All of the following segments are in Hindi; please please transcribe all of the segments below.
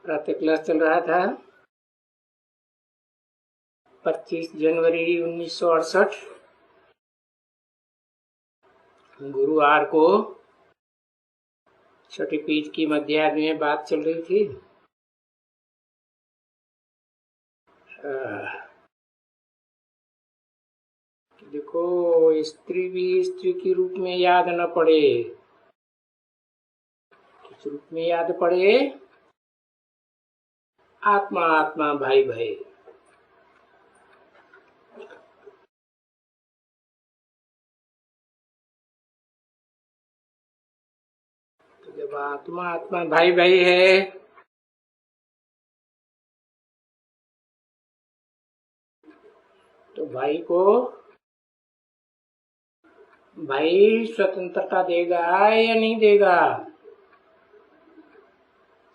प्रातः क्लास चल रहा था 25 जनवरी 1968 गुरुवार को छोटी पीठ की मध्याह्न में बात चल रही थी। देखो, स्त्री भी स्त्री के रूप में याद न पड़े, किस रूप में याद पड़े? आत्मा आत्मा भाई भाई। तो जब आत्मा आत्मा भाई भाई है तो भाई को भाई स्वतंत्रता देगा या नहीं देगा?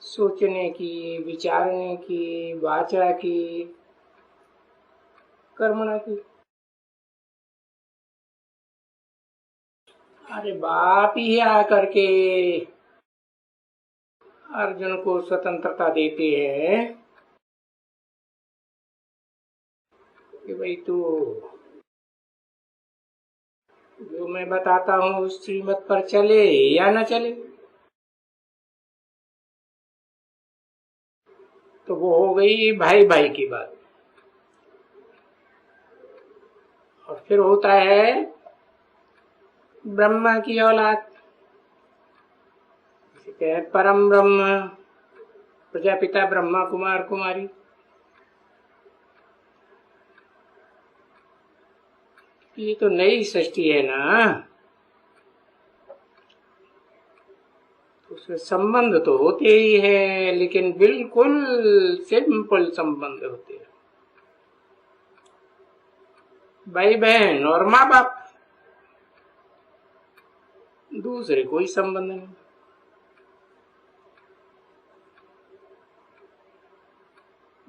सोचने की, विचारने की, वाचा की, कर्मणा की। अरे बाप ही आकर के अर्जुन को स्वतंत्रता देते हैं कि भाई तू जो मैं बताता हूँ उस श्रीमत पर चले या न चले। तो वो हो गई भाई भाई की बात। और फिर होता है ब्रह्मा की औलाद, परम ब्रह्म, प्रजापिता ब्रह्मा कुमार कुमारी। ये तो नई सृष्टि है ना, उसमें संबंध तो होते ही है, लेकिन बिल्कुल सिंपल संबंध होते हैं। भाई बहन और माँ बाप, दूसरे कोई संबंध नहीं।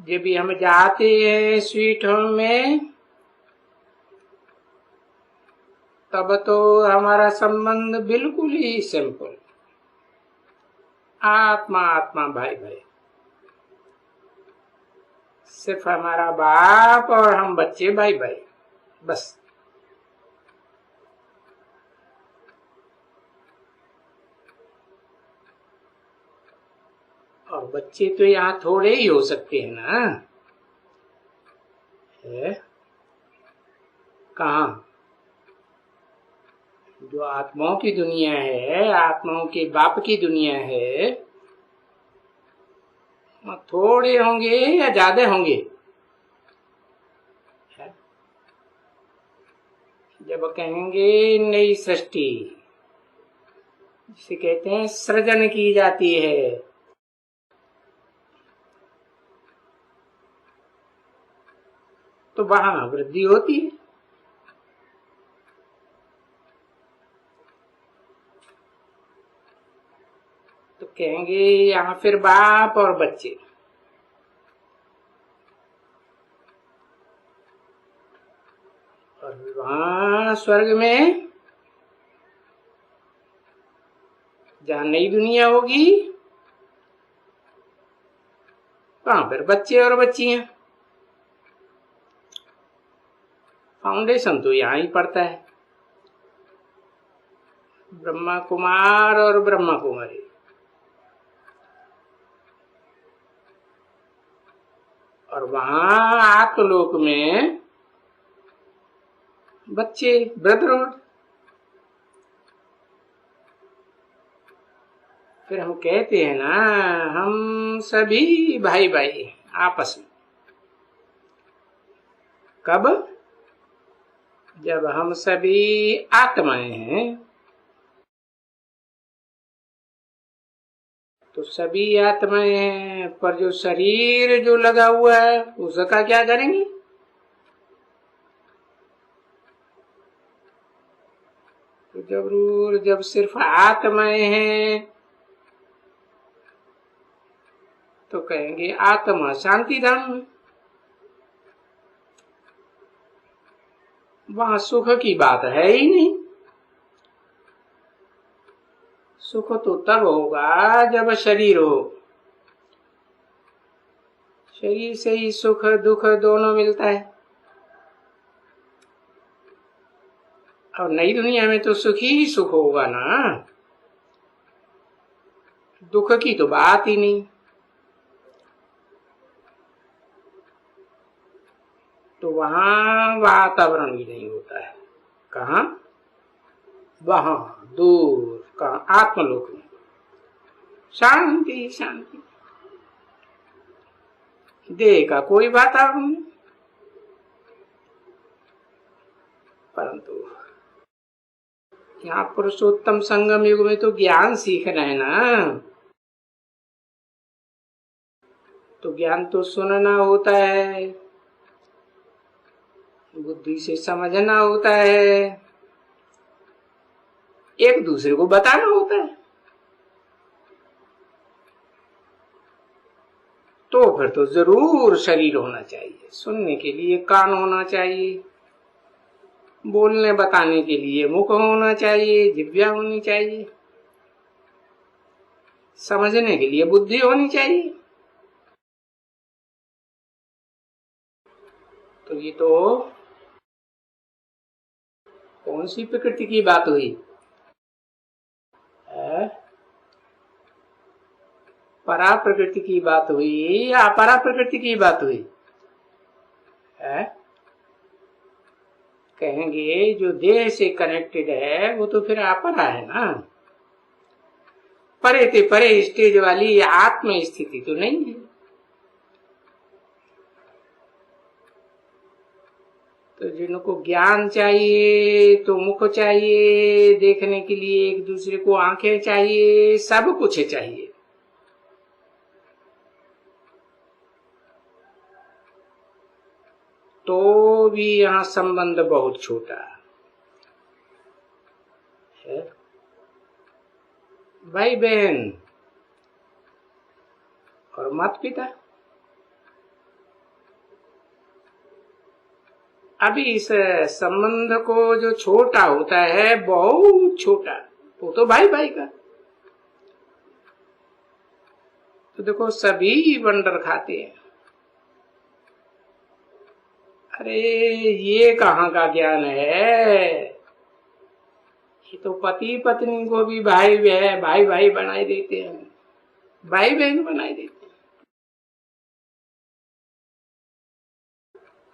जब भी हम जाते हैं स्वीट होम में, तब तो हमारा संबंध बिल्कुल ही सिंपल, आत्मा आत्मा भाई भाई। सिर्फ हमारा बाप और हम बच्चे भाई भाई, बस। और बच्चे तो यहाँ थोड़े ही हो सकते हैं ना, है कहाँ? जो आत्माओं की दुनिया है, आत्माओं के बाप की दुनिया है, थोड़े होंगे या ज्यादा होंगे? जब कहेंगे नई सृष्टि, जिसे कहते हैं सृजन की जाती है, तो वहां वृद्धि होती है। तो कहेंगे यहाँ फिर बाप और बच्चे। और वहां स्वर्ग में जहाँ नई दुनिया होगी, वहां फिर बच्चे और बच्चियां। फाउंडेशन तो यहाँ ही पड़ता है, ब्रह्मा कुमार और ब्रह्मा कुमारी। और वहां आत्मलोक में बच्चे, ब्रदरहुड। फिर हम कहते हैं ना, हम सभी भाई भाई आपस में। कब? जब हम सभी आत्माएं हैं, तो सभी आत्माएं हैं, पर जो शरीर जो लगा हुआ है उसका क्या करेंगे? तो जब सिर्फ आत्माएं हैं तो कहेंगे आत्मा शांति धाम में। वहां सुख की बात है ही नहीं। सुख तो तब होगा जब शरीर हो, शरीर से ही सुख दुख दोनों मिलता है, और नई दुनिया में तो सुख ही सुख होगा ना, दुख की तो बात ही नहीं। तो वहां वातावरण भी नहीं होता है। कहाँ? वहां दूर, कहाँ? आत्मलोक में शांति शांति, देह का कोई वातावरण नहीं। परंतु यहाँ पुरुषोत्तम संगम युग में तो ज्ञान सीखना है ना, तो ज्ञान तो सुनना होता है, बुद्धि से समझना होता है, एक दूसरे को बताना होता है। तो फिर तो जरूर शरीर होना चाहिए, सुनने के लिए कान होना चाहिए, बोलने बताने के लिए मुख होना चाहिए, जिह्वा होनी चाहिए, समझने के लिए बुद्धि होनी चाहिए। तो ये तो कौन सी प्रकृति की बात हुई? परा प्रकृति की बात हुई या अपरा प्रकृति की बात हुई? कहेंगे जो देह से कनेक्टेड है वो तो फिर अपरा है ना, परे ते परे स्टेज वाली आत्म स्थिति तो नहीं है। तो जिनको ज्ञान चाहिए तो मुख चाहिए, देखने के लिए एक दूसरे को आंखें चाहिए, सब कुछ चाहिए। तो भी यहाँ संबंध बहुत छोटा है। भाई बहन और माता पिता, अभी इस संबंध को जो छोटा होता है, बहुत छोटा, वो तो भाई भाई का। तो देखो सभी वंडर खाते हैं। अरे ये कहाँ का ज्ञान है? ये तो पति पत्नी को भी भाई भाई बनाई देते हैं, भाई बहन बनाई देते हैं।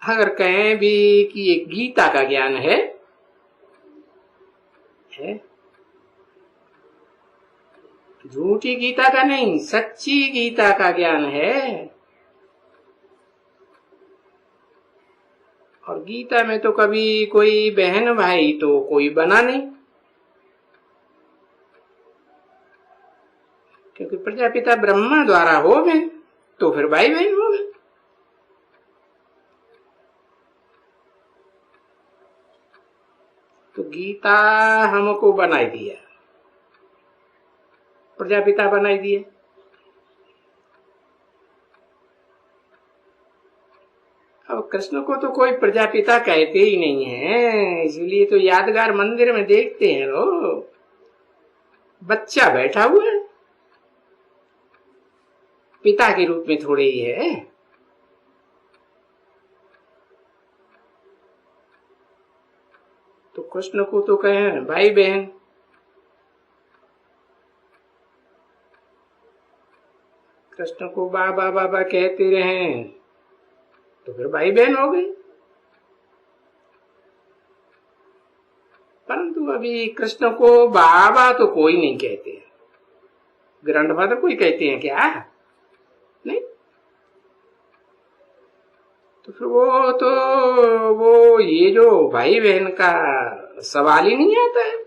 अगर कहें भी कि ये गीता का ज्ञान है, झूठी गीता का नहीं, सच्ची गीता का ज्ञान है। और गीता में तो कभी कोई बहन भाई तो कोई बना नहीं, क्योंकि प्रजापिता ब्रह्मा द्वारा हो गए तो फिर भाई बहन हो गए। तो गीता हमको बनाई दिया, प्रजापिता बनाई दिए। अब कृष्ण को तो कोई प्रजापिता कहते ही नहीं है, इसलिए तो यादगार मंदिर में देखते हैं लोग, बच्चा बैठा हुआ है, पिता के रूप में थोड़े ही है। तो कृष्ण को तो कहें भाई बहन, कृष्ण को बाबा बाबा कहते रहे तो फिर भाई बहन हो गई। परंतु अभी कृष्ण को बाबा तो कोई नहीं कहते, ग्रैंडफादर कोई कहते हैं क्या? नहीं। तो फिर वो ये जो भाई बहन का सवाल ही नहीं आता है।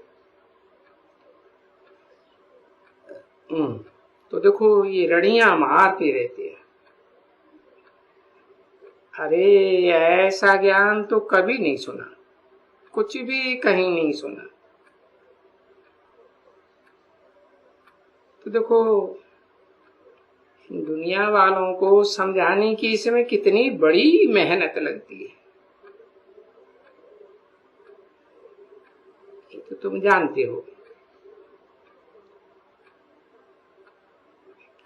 तो देखो ये रड़ियां मारते रहते हैं। अरे ऐसा ज्ञान तो कभी नहीं सुना, कुछ भी कहीं नहीं सुना। तो देखो दुनिया वालों को समझाने की इसमें कितनी बड़ी मेहनत लगती है, ये तो तुम जानते हो।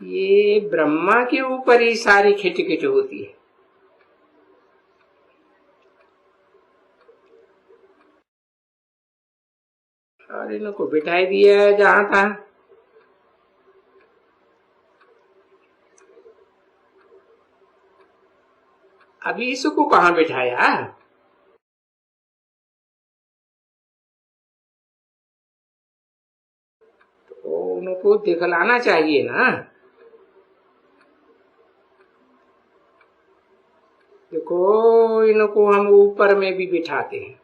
ये ब्रह्मा के ऊपर ही सारी खिटखिट होती है। और इनको बिठाई दिया है जहां था। अभी इसको कहां बिठाया? तो उनको दिखलाना चाहिए ना। देखो, इनको हम ऊपर में भी बिठाते हैं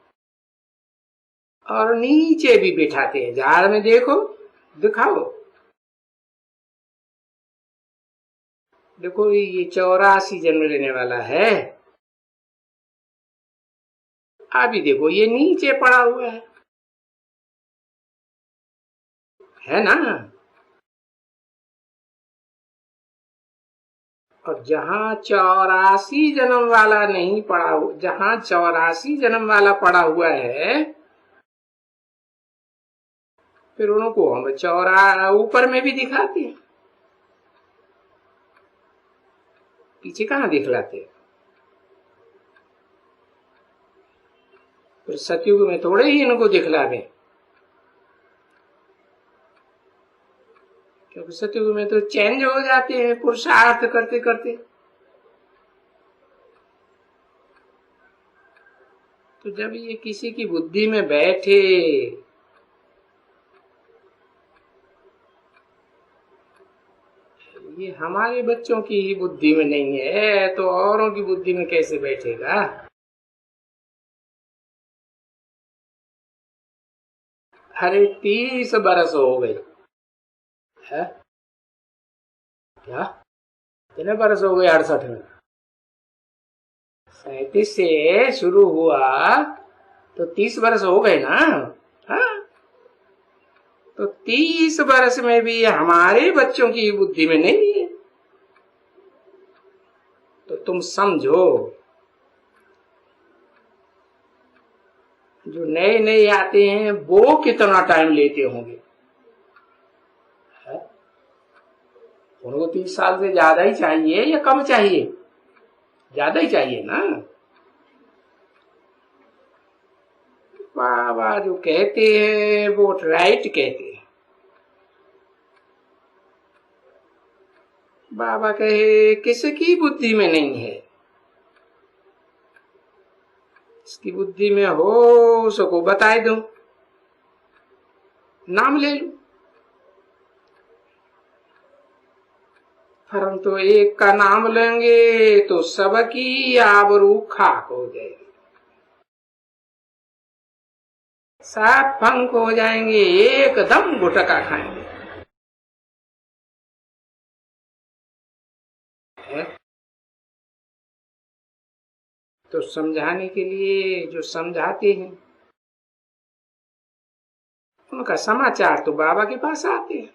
और नीचे भी बिठाते हैं। झाड़ में देखो, दिखाओ। देखो, ये 84 जन्म लेने वाला है। अभी देखो, ये नीचे पड़ा हुआ है ना। और जहां 84 जन्म वाला नहीं पड़ा, जहां 84 जन्म वाला पड़ा हुआ है, फिर उनको हम चौरा ऊपर में भी दिखाते हैं। पीछे कहां दिखलाते हैं? फिर सतयुग में थोड़े ही इनको दिखला दें, क्योंकि सतयुग में तो चेंज हो जाते हैं पुरुषार्थ करते करते। तो जब ये किसी की बुद्धि में बैठे, ये हमारे बच्चों की ही बुद्धि में नहीं है तो औरों की बुद्धि में कैसे बैठेगा? अरे 30 बरस हो गए है क्या? कितने बरस हो गए? 68 में 37 से शुरू हुआ तो 30 बरस हो गए ना। हाँ, तो 30 बरस में भी हमारे बच्चों की बुद्धि में नहीं है। तो तुम समझो, जो नए नए आते हैं वो कितना टाइम लेते होंगे। उनको 30 साल से ज्यादा ही चाहिए या कम चाहिए? ज्यादा ही चाहिए ना। बाबा जो कहते हैं वो राइट कहते हैं। बाबा कहे किसकी बुद्धि में नहीं है, इसकी बुद्धि में हो उसको बता दूं, नाम ले लूं। परंतु एक का नाम लेंगे तो सबकी आबरू खाक हो जाएगी, सब फंक हो जाएंगे, एकदम गुटका खाएंगे। तो समझाने के लिए जो समझाते हैं उनका समाचार तो बाबा के पास आते हैं,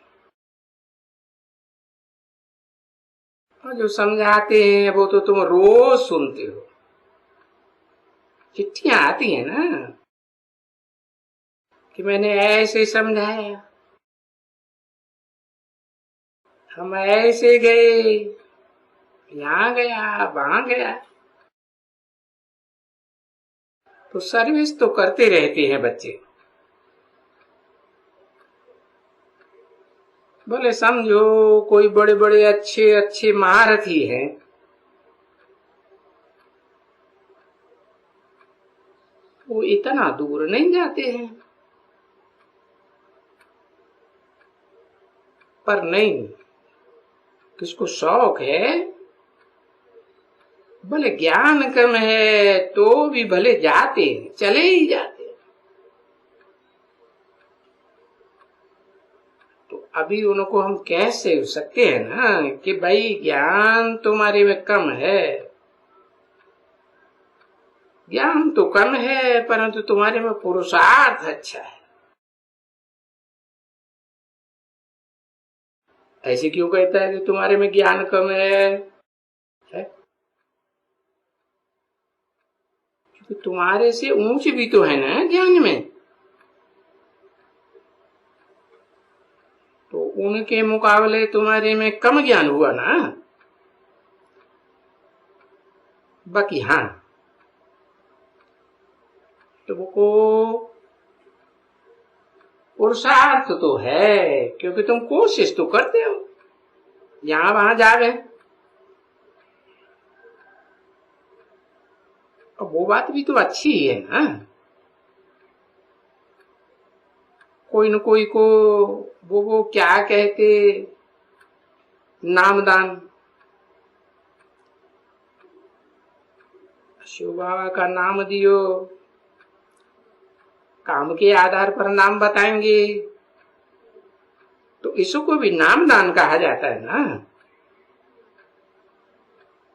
और जो समझाते हैं वो तो तुम रोज सुनते हो। चिट्ठियां आती है ना कि मैंने ऐसे समझाया, हम ऐसे गए, यहाँ गया वहां गया। तो सर्विस तो करते रहते हैं बच्चे। बोले समझो कोई बड़े बड़े अच्छे अच्छे महारथी हैं, वो इतना दूर नहीं जाते हैं। पर नहीं, किसको शौक है, भले ज्ञान कम है तो भी भले जाते, चले ही जाते। तो अभी उनको हम कह से सकते हैं ना कि भाई ज्ञान तुम्हारे में कम है, ज्ञान तो कम है परंतु तुम्हारे में पुरुषार्थ अच्छा है। ऐसे क्यों कहता है कि तुम्हारे में ज्ञान कम है? क्योंकि तुम्हारे से ऊंच भी तो है ना ज्ञान में। तो उनके मुकाबले तुम्हारे में कम ज्ञान हुआ ना। बाकी हाँ, तुमको पुरुषार्थ तो है, क्योंकि तुम कोशिश तो करते हो, यहां वहां जा गए। और वो बात भी तो अच्छी है ना। कोई न कोई को वो क्या कहते, नामदान। शिव बाबा का नाम दियो, काम के आधार पर नाम बताएंगे, तो इसको भी नामदान कहा जाता है ना।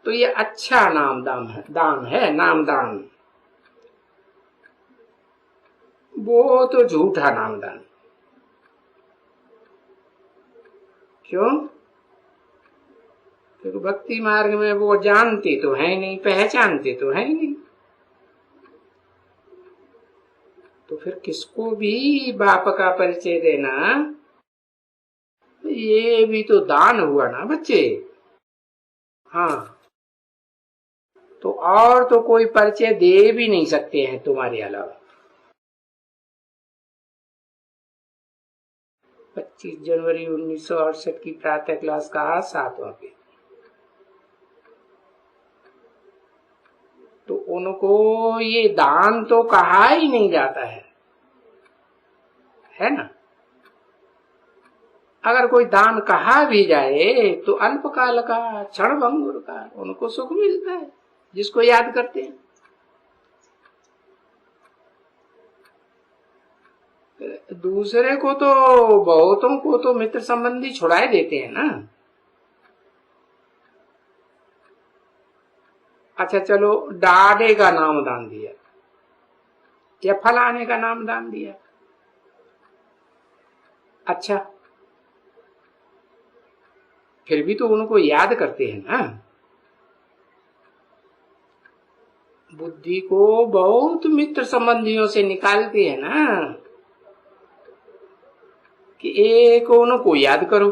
तो ये अच्छा नाम दान है नामदान। वो तो झूठा नामदान। क्यों? क्योंकि भक्ति मार्ग में वो जानते तो है नहीं, पहचानते तो है नहीं, तो फिर किसको भी बाप का परिचय देना, ये भी तो दान हुआ ना बच्चे। हाँ, तो और तो कोई परिचय दे भी नहीं सकते हैं तुम्हारे अलावा। 25 जनवरी 1968 की प्रातः क्लास का 7वां पेज। तो उनको ये दान तो कहा ही नहीं जाता है ना। अगर कोई दान कहा भी जाए तो अल्पकाल का, क्षण भंगुर का, उनको सुख मिलता है जिसको याद करते हैं। दूसरे को तो, बहुतों को तो मित्र संबंधी छुड़ाए देते हैं ना। अच्छा चलो, डाडे का नाम दान दिया या फलाने का नाम दान दिया, अच्छा फिर भी तो उनको याद करते हैं ना। बुद्धि को बहुत मित्र संबंधियों से निकालते हैं ना, कि एक उनको याद करो,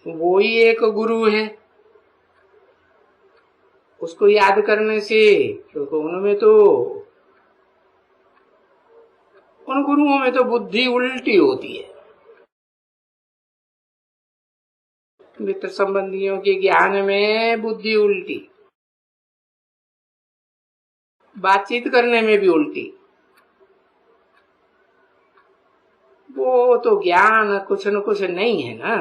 वो ही एक गुरु है, उसको याद करने से, क्योंकि उनमें तो, उन गुरुओं में तो बुद्धि उल्टी होती है। मित्र संबंधियों के ज्ञान में बुद्धि उल्टी, बातचीत करने में भी उल्टी। वो तो ज्ञान कुछ न कुछ नहीं है ना।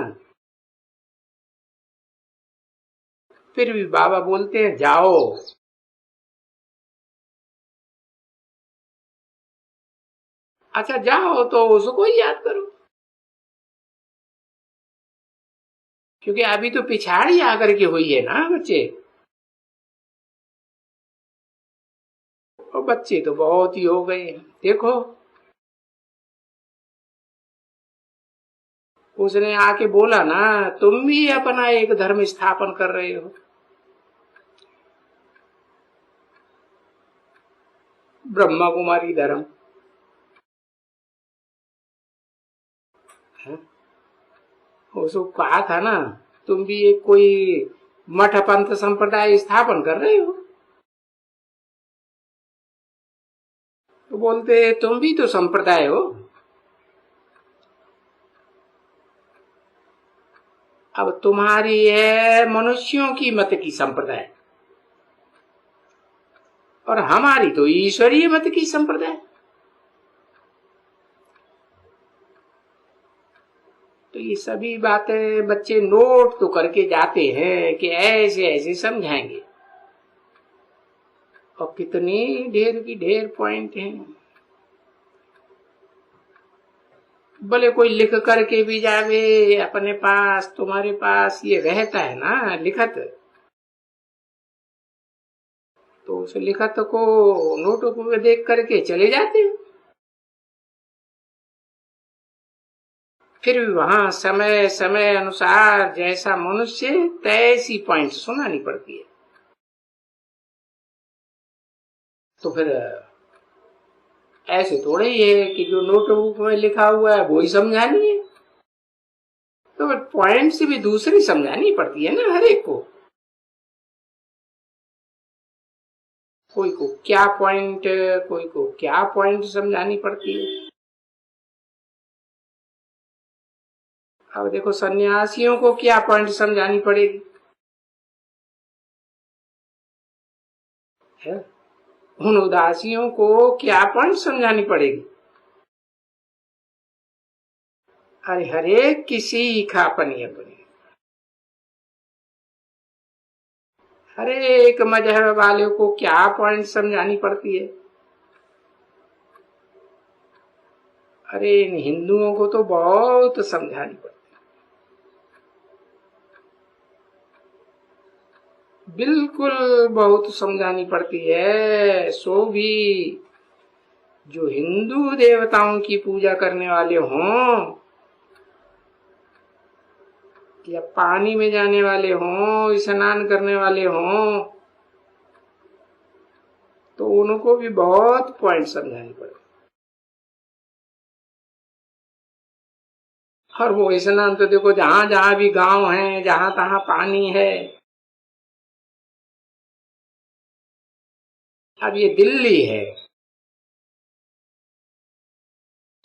फिर भी बाबा बोलते हैं जाओ, अच्छा जाओ तो उसको ही याद करो, क्योंकि अभी तो पिछाड़ी आकर के हुई है ना बच्चे। और बच्चे तो बहुत ही हो गए हैं, देखो उसने आके बोला ना, तुम भी अपना एक धर्म स्थापन कर रहे हो, ब्रह्मा कुमारी धर्म है। उसको कहा था ना, तुम भी एक कोई मठ पंथ संप्रदाय स्थापन कर रहे हो, तो बोलते तुम भी तो संप्रदाय हो। अब तुम्हारी है मनुष्यों की मत की संप्रदाय, और हमारी तो ईश्वरीय मत की संप्रदाय। तो ये सभी बातें बच्चे नोट तो करके जाते हैं कि ऐसे ऐसे समझाएंगे, और कितनी ढेर की ढेर पॉइंट हैं। भले कोई लिख करके भी जावे अपने पास, तुम्हारे पास ये रहता है ना लिखत, तो उस लिखत को नोटों को देख करके चले जाते हैं। फिर भी वहां समय समय अनुसार जैसा मनुष्य तैसी पॉइंट सुनानी पड़ती है। तो फिर ऐसे थोड़े ही है कि जो नोटबुक में लिखा हुआ है वो ही समझानी है। पॉइंट से भी दूसरी समझानी पड़ती है ना हर एक को। कोई को क्या पॉइंट, कोई को क्या पॉइंट समझानी पड़ती है। अब देखो सन्यासियों को क्या पॉइंट समझानी पड़ेगी है? उन उदासियों को क्या पॉइंट समझानी पड़ेगी। अरे हरेक की सीखा अपनी अपनी, हरेक मजहब वाले को क्या पॉइंट समझानी पड़ती है। अरे इन हिंदुओं को तो बहुत समझानी पड़ती है, बिल्कुल बहुत समझानी पड़ती है। सो भी जो हिंदू देवताओं की पूजा करने वाले हों या पानी में जाने वाले हों, स्नान करने वाले हों, तो उनको भी बहुत पॉइंट समझानी पड़ती। और वो स्नान तो देखो जहां जहां भी गांव है, जहां तहां पानी है। अब ये दिल्ली है,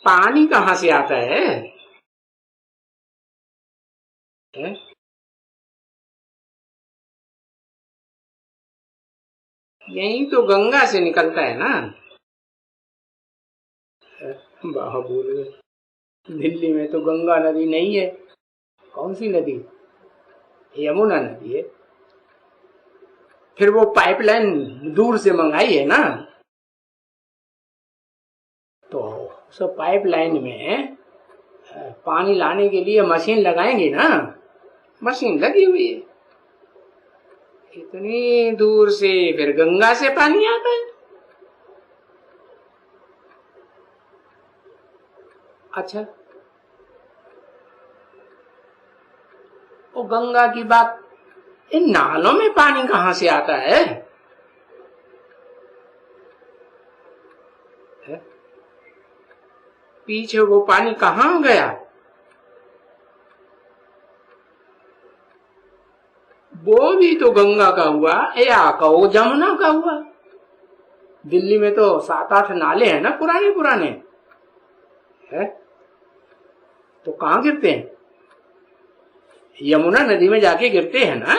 पानी कहां से आता है? यही तो गंगा से निकलता है ना। वाह बोल गए, दिल्ली में तो गंगा नदी नहीं है। कौन सी नदी? यमुना नदी है। फिर वो पाइपलाइन दूर से मंगाई है ना, तो उस पाइपलाइन में पानी लाने के लिए मशीन लगाएंगे ना, मशीन लगी हुई है। इतनी दूर से फिर गंगा से पानी आता है। अच्छा, वो गंगा की बात, इन नालों में पानी कहां से आता है? पीछे वो पानी कहां गया? वो भी तो गंगा का हुआ या कहो जमुना का हुआ। दिल्ली में तो 7-8 नाले हैं ना, पुराने पुराने है। तो कहां गिरते हैं? यमुना नदी में जाके गिरते हैं ना।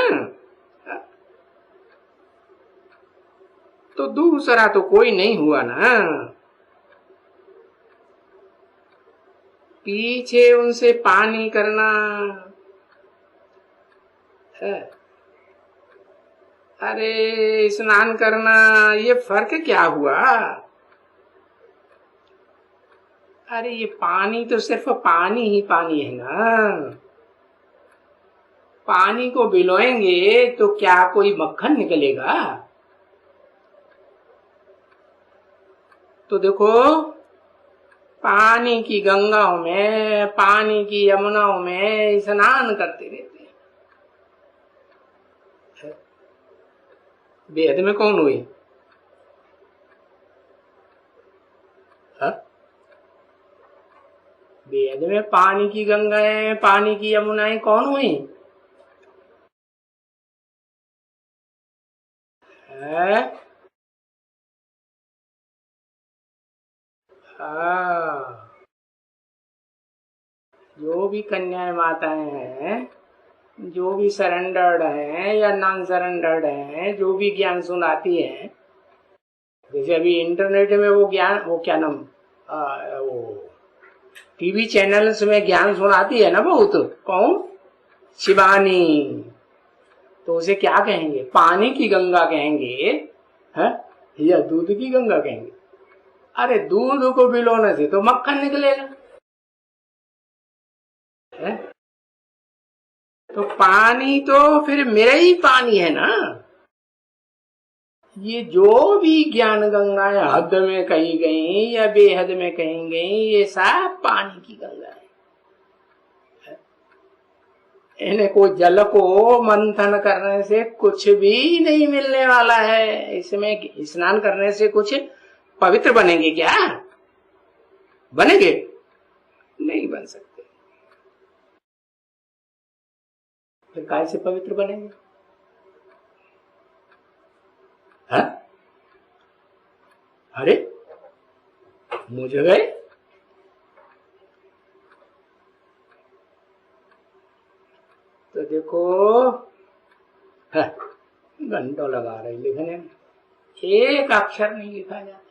तो दूसरा तो कोई नहीं हुआ ना। पीछे उनसे पानी करना है। अरे स्नान करना, ये फर्क क्या हुआ? अरे ये पानी तो सिर्फ पानी ही पानी है ना। पानी को भिगोएंगे तो क्या कोई मक्खन निकलेगा? तो देखो, पानी की गंगाओं में, पानी की यमुनाओं में स्नान करते रहते हैं। बेहद में कौन हुई? बेहद में पानी की गंगाएं, पानी की यमुनाएं कौन हुई? जो भी कन्याएं माताएं हैं, जो भी सरेंडर्ड हैं या नॉन सरेंडर्ड हैं, जो भी ज्ञान सुनाती हैं, जैसे अभी इंटरनेट में वो ज्ञान, वो क्या नाम, वो टीवी चैनल्स में ज्ञान सुनाती है ना बहुत, कौन? शिवानी। तो उसे क्या कहेंगे? पानी की गंगा कहेंगे है या दूध की गंगा कहेंगे? अरे दूध को भिगोने से तो मक्खन निकलेगा है? तो पानी तो फिर मेरा ही पानी है ना। ये जो भी ज्ञान गंगाएं हद में कही गई या बेहद में कही गई, ये सब पानी की गंगा है। इन्हें को जल को मंथन करने से कुछ भी नहीं मिलने वाला है। इसमें स्नान करने से कुछ पवित्र बनेंगे क्या? बनेंगे? नहीं बन सकते। फिर काय से पवित्र बनेंगे? हाँ? अरे मुझे गए तो देखो, हाँ, घंटों लगा रहे लिखने में, एक अक्षर नहीं लिखा जाता।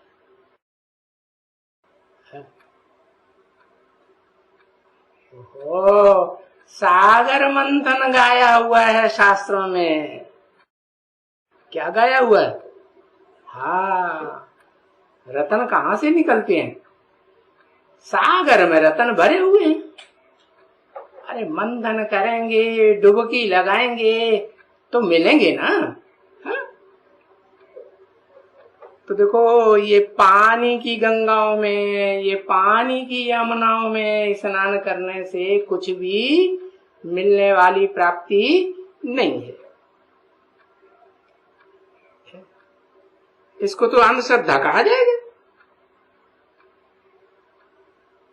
ओहो, सागर मंथन गाया हुआ है शास्त्रों में। क्या गाया हुआ है? हाँ, रतन कहाँ से निकलते हैं? सागर में रतन भरे हुए हैं। अरे मंथन करेंगे, डुबकी लगाएंगे तो मिलेंगे ना। हाँ? तो देखो, ये पानी की गंगाओं में, ये पानी की यमुनाओं में स्नान करने से कुछ भी मिलने वाली प्राप्ति नहीं है। इसको तो अंधश्रद्धा कहा जाएगा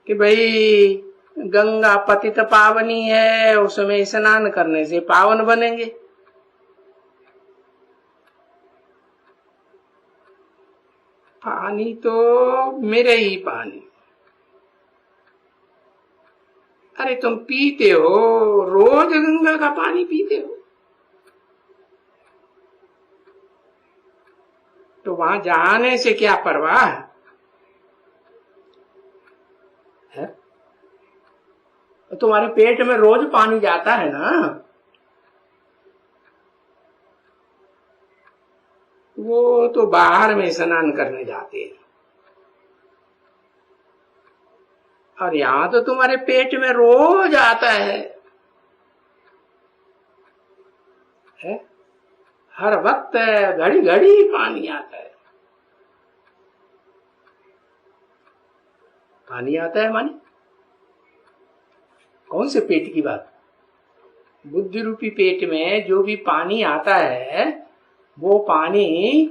कि भाई गंगा पतित पावनी है, उसमें स्नान करने से पावन बनेंगे। पानी तो मेरे ही पानी। अरे तुम पीते हो, रोज गंगा का पानी पीते हो, तो वहां जाने से क्या परवाह है? तुम्हारे पेट में रोज पानी जाता है ना, वो तो बाहर में स्नान करने जाते हैं, और यहां तो तुम्हारे पेट में रोज आता है? हर वक्त घड़ी घड़ी पानी आता है। पानी आता है मानी कौन से पेट की बात? बुद्धि रूपी पेट में जो भी पानी आता है, वो पानी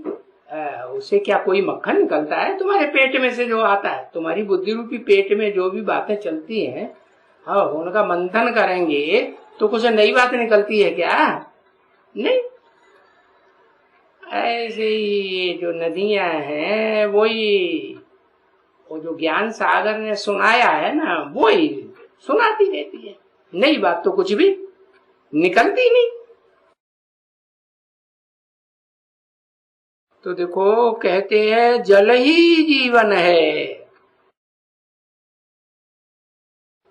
उससे क्या कोई मक्खन निकलता है? तुम्हारे पेट में से जो आता है, तुम्हारी बुद्धि रूपी पेट में जो भी बातें चलती हैं, हाँ, उनका मंथन करेंगे तो कुछ नई बात निकलती है क्या? नहीं। ऐसे ही जो नदियां हैं, वही वो जो ज्ञान सागर ने सुनाया है ना, वही सुनाती रहती है, नई बात तो कुछ भी निकलती नहीं। तो देखो, कहते हैं जल ही जीवन है।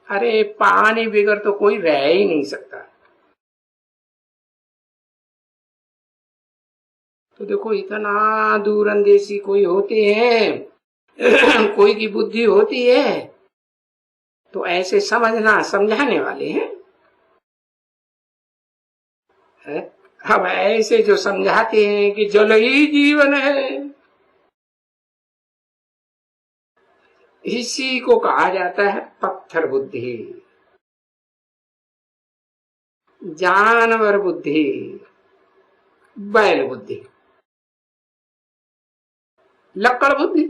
अरे पानी बिगर तो कोई रह ही नहीं सकता। तो देखो, इतना दूर अंदेशी कोई होते हैं कोई की बुद्धि होती है तो ऐसे समझना, समझाने वाले हैं। अब ऐसे जो समझाते हैं कि जल ही जीवन है, इसी को कहा जाता है पत्थर बुद्धि, जानवर बुद्धि, बैल बुद्धि, लक्कड़ बुद्धि।